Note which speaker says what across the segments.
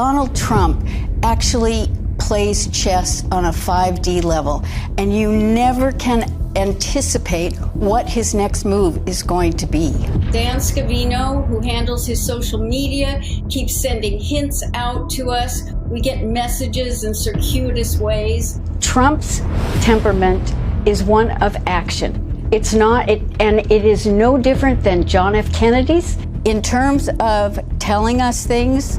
Speaker 1: Donald Trump actually plays chess on a 5D level, and you never can anticipate what his next move is going to be. Dan Scavino, who handles his social media, keeps sending hints out to us. We get messages in circuitous ways. Trump's temperament is one of action. It's not, and it is no different than John F. Kennedy's. In terms of telling us things,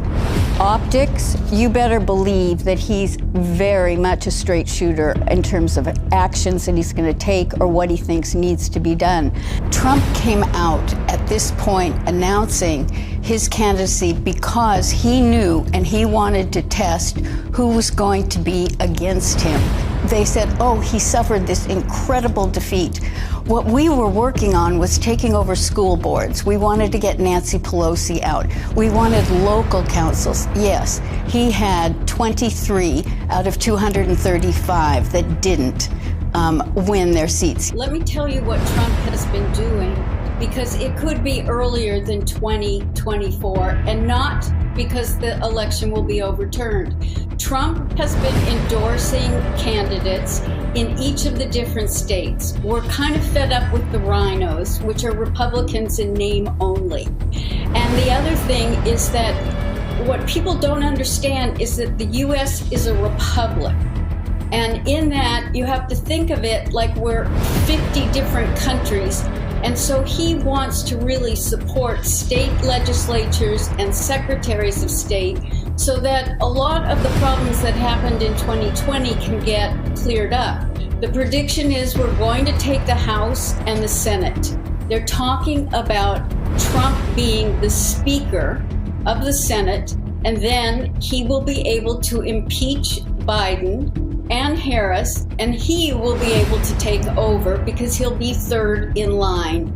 Speaker 1: optics, you better believe that he's very much a straight shooter in terms of actions that he's going to take or what he thinks needs to be done. Trump came out at this point announcing his candidacy because he knew and he wanted to test who was going to be against him. They said, oh, he suffered this incredible defeat. What we were working on was taking over school boards. We wanted to get Nancy Pelosi out. We wanted local councils. Yes, he had 23 out of 235 that didn't win their seats. Let me tell you what Trump has been doing, because it could be earlier than 2024 and not because the election will be overturned. Trump has been endorsing candidates in each of the different states. We're kind of fed up with the rhinos, which are Republicans in name only. And the other thing is that what people don't understand is that the U.S. is a republic. And in that, you have to think of it like we're 50 different countries. And so he wants to really support state legislatures and secretaries of state so that a lot of the problems that happened in 2020 can get cleared up. The prediction is we're going to take the House and the Senate. They're talking about Trump being the Speaker of the Senate, and then he will be able to impeach Biden and Harris, and he will be able to take over because he'll be third in line.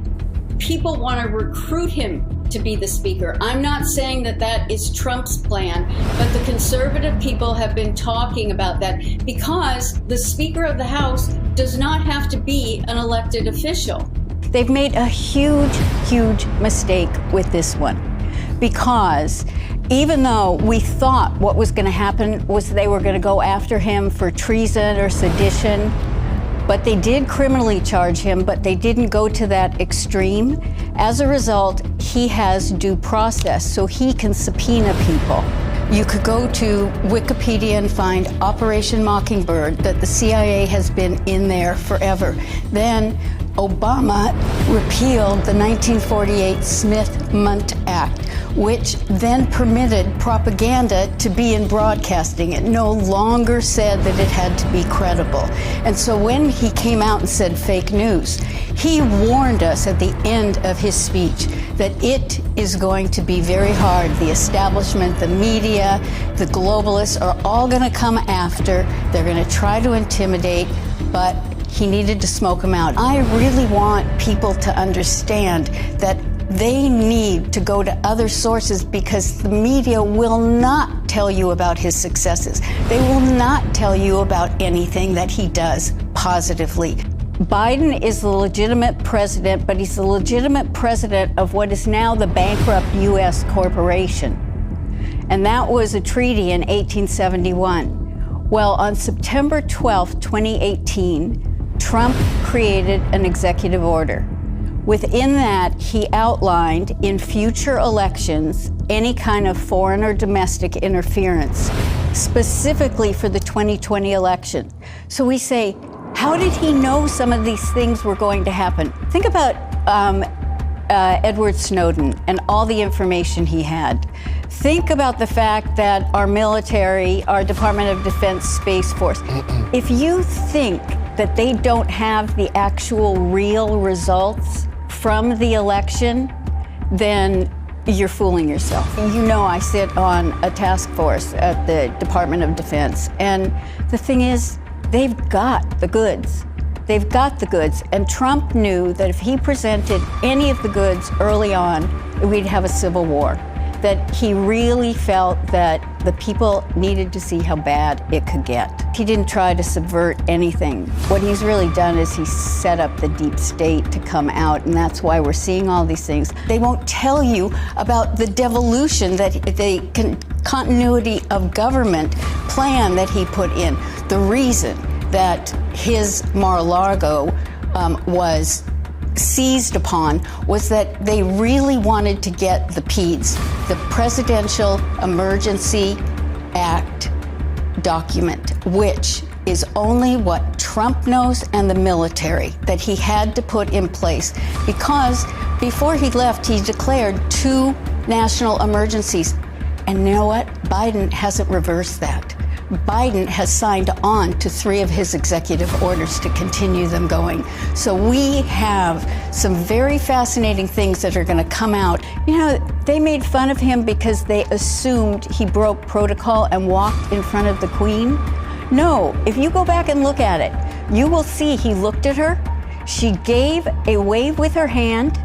Speaker 1: People want to recruit him to be the speaker. I'm not saying that that is Trump's plan, but the conservative people have been talking about that because the Speaker of the House does not have to be an elected official. They've made a huge, huge mistake with this one, because even though we thought what was going to happen was they were going to go after him for treason or sedition, but they did criminally charge him, but they didn't go to that extreme. As a result, he has due process, so he can subpoena people. You could go to Wikipedia and find Operation Mockingbird, that the CIA has been in there forever. Then Obama repealed the 1948 Smith-Mundt Act, which then permitted propaganda to be in broadcasting. It no longer said that it had to be credible. And so when he came out and said fake news, he warned us at the end of his speech that it is going to be very hard. The establishment, the media, the globalists are all going to come after. They're going to try to intimidate, but he needed to smoke them out. I really want people to understand that they need to go to other sources, because the media will not tell you about his successes. They will not tell you about anything that he does positively. Biden is the legitimate president, but he's the legitimate president of what is now the bankrupt U.S. corporation. And that was a treaty in 1871. Well, on September 12, 2018, Trump created an executive order. Within that, he outlined in future elections any kind of foreign or domestic interference, specifically for the 2020 election. So we say, how did he know some of these things were going to happen? Think about Edward Snowden and all the information he had. Think about the fact that our military, our Department of Defense Space Force, if you think that they don't have the actual real results from the election, then you're fooling yourself. You know, I sit on a task force at the Department of Defense, and the thing is, they've got the goods. They've got the goods, and Trump knew that if he presented any of the goods early on, we'd have a civil war. That he really felt that the people needed to see how bad it could get. He didn't try to subvert anything. What he's really done is he's set up the deep state to come out, and that's why we're seeing all these things. They won't tell you about the devolution, that the continuity of government plan that he put in. The reason that his Mar-a-Lago was seized upon was that they really wanted to get the PEDS, the Presidential Emergency Act document, which is only what Trump knows and the military, that he had to put in place. Because before he left, he declared 2 national emergencies. And you know what? Biden hasn't reversed that. Biden has signed on to 3 of his executive orders to continue them going. So we have some very fascinating things that are going to come out. You know, they made fun of him because they assumed he broke protocol and walked in front of the Queen. No, if you go back and look at it, you will see he looked at her. She gave a wave with her hand.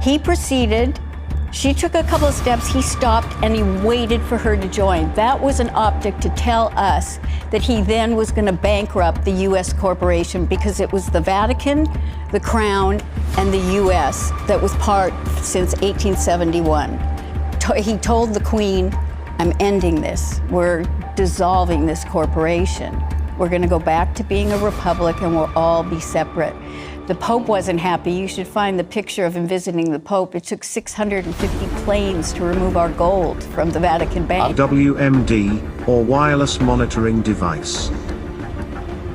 Speaker 1: He proceeded. She took a couple of steps, he stopped, and he waited for her to join. That was an optic to tell us that he then was going to bankrupt the U.S. corporation, because it was the Vatican, the Crown, and the U.S. that was part since 1871. He told the Queen, I'm ending this. We're dissolving this corporation. We're going to go back to being a republic, and we'll all be separate. The Pope wasn't happy. You should find the picture of him visiting the Pope. It took 650 planes to remove our gold from the Vatican Bank.
Speaker 2: WMD, or wireless monitoring device.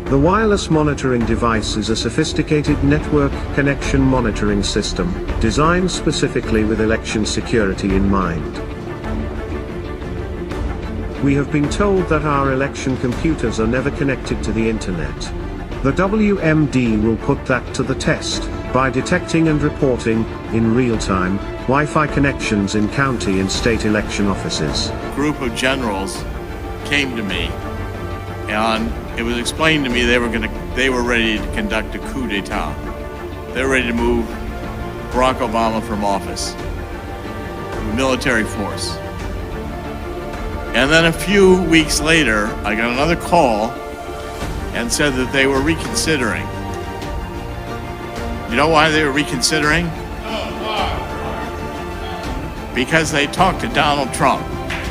Speaker 2: The wireless monitoring device is a sophisticated network connection monitoring system, designed specifically with election security in mind. We have been told that our election computers are never connected to the internet. The WMD will put that to the test, by detecting and reporting, in real time, Wi-Fi connections in county and state election offices.
Speaker 3: A group of generals came to me, and it was explained to me they were ready to conduct a coup d'etat. They were ready to move Barack Obama from office, with military force. And then a few weeks later, I got another call and said that they were reconsidering. You know why they were reconsidering? Because they talked to Donald Trump,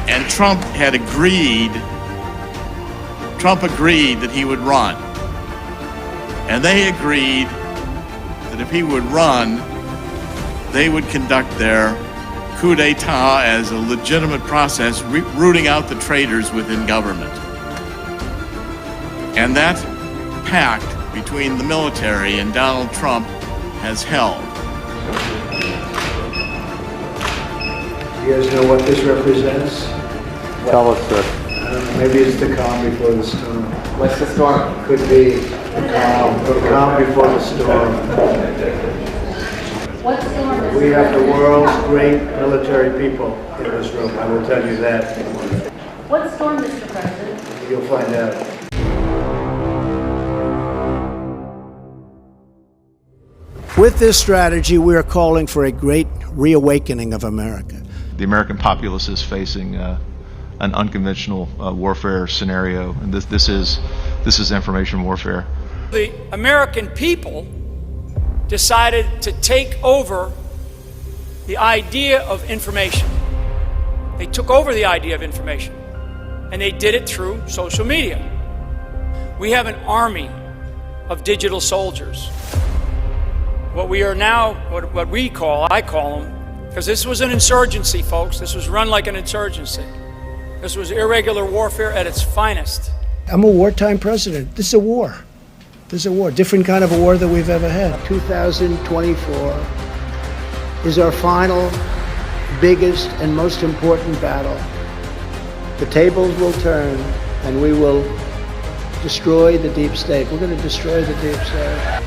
Speaker 3: and Trump agreed that he would run. And they agreed that if he would run, they would conduct their coup d'etat as a legitimate process, rooting out the traitors within government. And that pact between the military and Donald Trump has held.
Speaker 4: You guys know what this represents?
Speaker 5: Tell us, sir.
Speaker 4: Maybe it's the calm before the storm.
Speaker 5: What's the storm?
Speaker 4: Could be the calm before the storm.
Speaker 6: What storm is
Speaker 4: We have the world's great military people in this room, I will tell you that.
Speaker 6: What storm, Mr. President?
Speaker 4: You'll find out. With this strategy, we are calling for a great reawakening of America.
Speaker 7: The American populace is facing an unconventional warfare scenario, and this is information warfare.
Speaker 8: The American people decided to take over the idea of information. They took over the idea of information, and they did it through social media. We have an army of digital soldiers. What we are now, what we call, I call them, because this was an insurgency, folks. This was run like an insurgency. This was irregular warfare at its finest.
Speaker 4: I'm a wartime president. This is a war. This is a war, different kind of a war than we've ever had. 2024 is our final, biggest, and most important battle. The tables will turn, and we will destroy the deep state. We're going to destroy the deep state.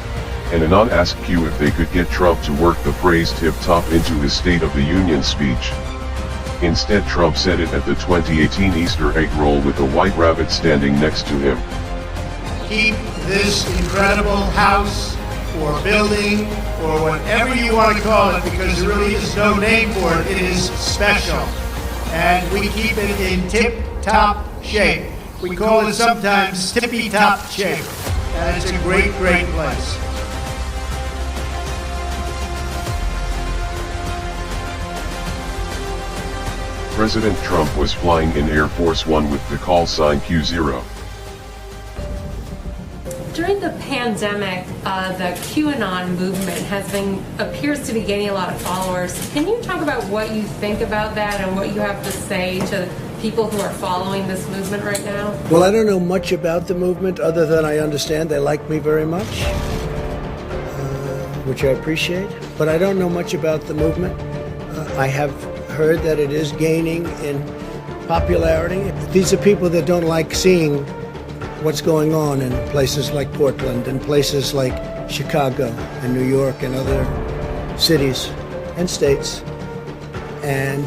Speaker 9: And Anand asked Q if they could get Trump to work the phrase tip-top into his State of the Union speech. Instead, Trump said it at the 2018 Easter egg roll with the white rabbit standing next to him.
Speaker 10: Keep this incredible house or building or whatever you want to call it, because there really is no name for it. It is special. And we keep it in tip-top shape. We call it sometimes Tippy Top Chick. And it's a great, great place.
Speaker 9: President Trump was flying in Air Force One with the call sign Q0.
Speaker 6: During the pandemic, the QAnon movement appears to be gaining a lot of followers. Can you talk about what you think about that and what you have to say to people who are following this movement right now?
Speaker 4: Well, I don't know much about the movement other than I understand they like me very much, which I appreciate. But I don't know much about the movement. I have heard that it is gaining in popularity. These are people that don't like seeing what's going on in places like Portland and places like Chicago and New York and other cities and states. And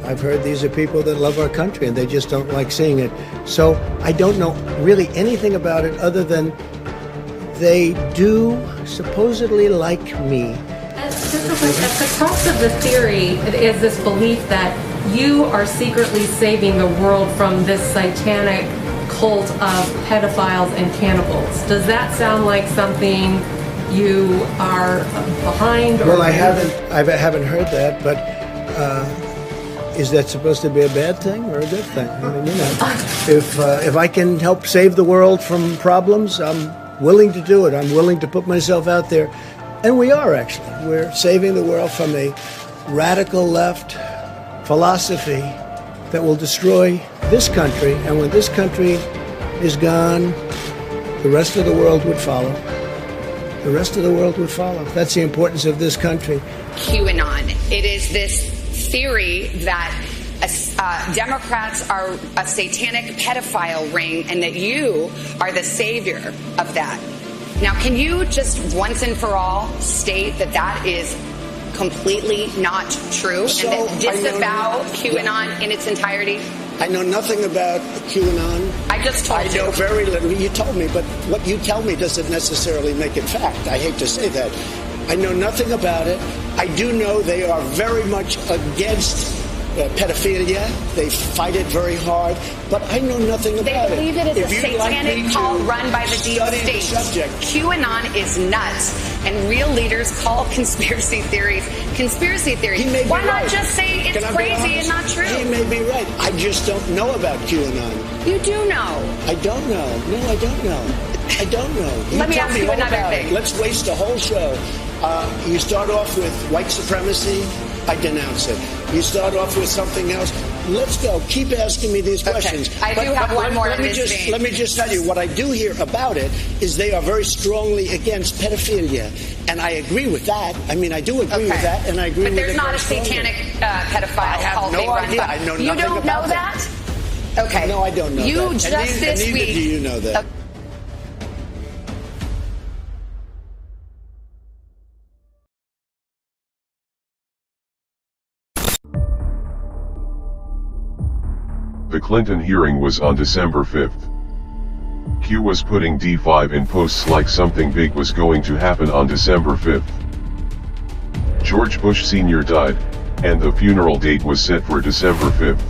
Speaker 4: I've heard these are people that love our country and they just don't like seeing it. So I don't know really anything about it other than they do supposedly like me.
Speaker 6: At the crux of the theory is this belief that you are secretly saving the world from this satanic cult of pedophiles and cannibals. Does that sound like something you are behind?
Speaker 4: Well, I haven't heard that, but is that supposed to be a bad thing or a good thing? I mean, you know, if I can help save the world from problems, I'm willing to do it. I'm willing to put myself out there. And we are, actually. We're saving the world from a radical left philosophy that will destroy this country. And when this country is gone, the rest of the world would follow. The rest of the world would follow. That's the importance of this country.
Speaker 11: QAnon. It is this theory that Democrats are a satanic pedophile ring and that you are the savior of that. Now, can you just once and for all state that that is completely not true and then disavow QAnon in its entirety?
Speaker 4: I know nothing about QAnon.
Speaker 11: I just told you.
Speaker 4: I know very little. You told me, but what you tell me doesn't necessarily make it fact. I hate to say that. I know nothing about it. I do know they are very much against pedophilia. They fight it very hard, but I know nothing about it.
Speaker 11: They believe it is a satanic cult run by the deep state.
Speaker 4: Subject.
Speaker 11: QAnon is nuts, and real leaders call conspiracy theories conspiracy theories. Why not just say it's crazy and not true?
Speaker 4: He may be right. I just don't know about QAnon.
Speaker 11: You do know.
Speaker 4: I don't know. No, I don't know. I don't know.
Speaker 11: Let me ask you another thing.
Speaker 4: Let's waste a whole show. You start off with white supremacy. I denounce it. You start off with something else. Let's go. Keep asking me these questions.
Speaker 11: I do have one more in this vein.
Speaker 4: Let me just tell you, what I do hear about it is they are very strongly against pedophilia. And I agree with that. I mean, I do agree with that, and I agree with it.
Speaker 11: But there's not a satanic pedophile cult being run by.
Speaker 4: I know
Speaker 11: you
Speaker 4: nothing
Speaker 11: don't
Speaker 4: about
Speaker 11: know that? Okay.
Speaker 4: No, I don't know that.
Speaker 11: You just this
Speaker 4: week. Neither do you know that.
Speaker 9: The Clinton hearing was on December 5th. Q was putting D5 in posts like something big was going to happen on December 5th. George Bush Sr. died, and the funeral date was set for December 5th.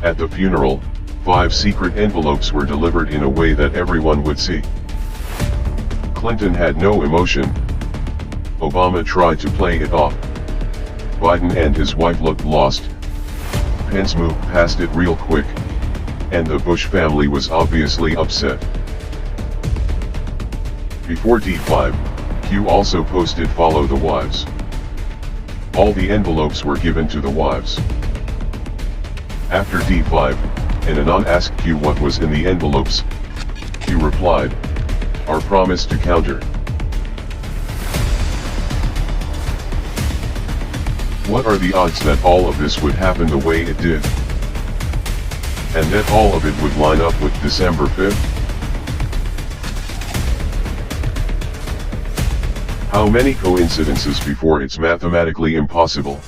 Speaker 9: At the funeral, 5 secret envelopes were delivered in a way that everyone would see. Clinton had no emotion. Obama tried to play it off. Biden and his wife looked lost. Pence moved past it real quick, and the Bush family was obviously upset. Before D5, Q also posted "Follow the wives." All the envelopes were given to the wives. After D5, an anon asked Q what was in the envelopes. Q replied, "Our promise to counter." What are the odds that all of this would happen the way it did? And that all of it would line up with December 5th? How many coincidences before it's mathematically impossible?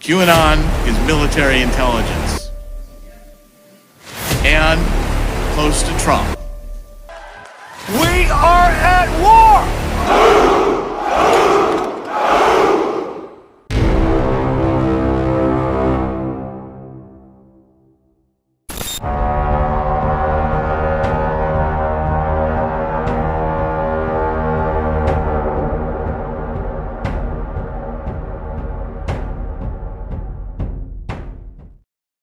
Speaker 3: QAnon is military intelligence and close to Trump.
Speaker 8: We are at war!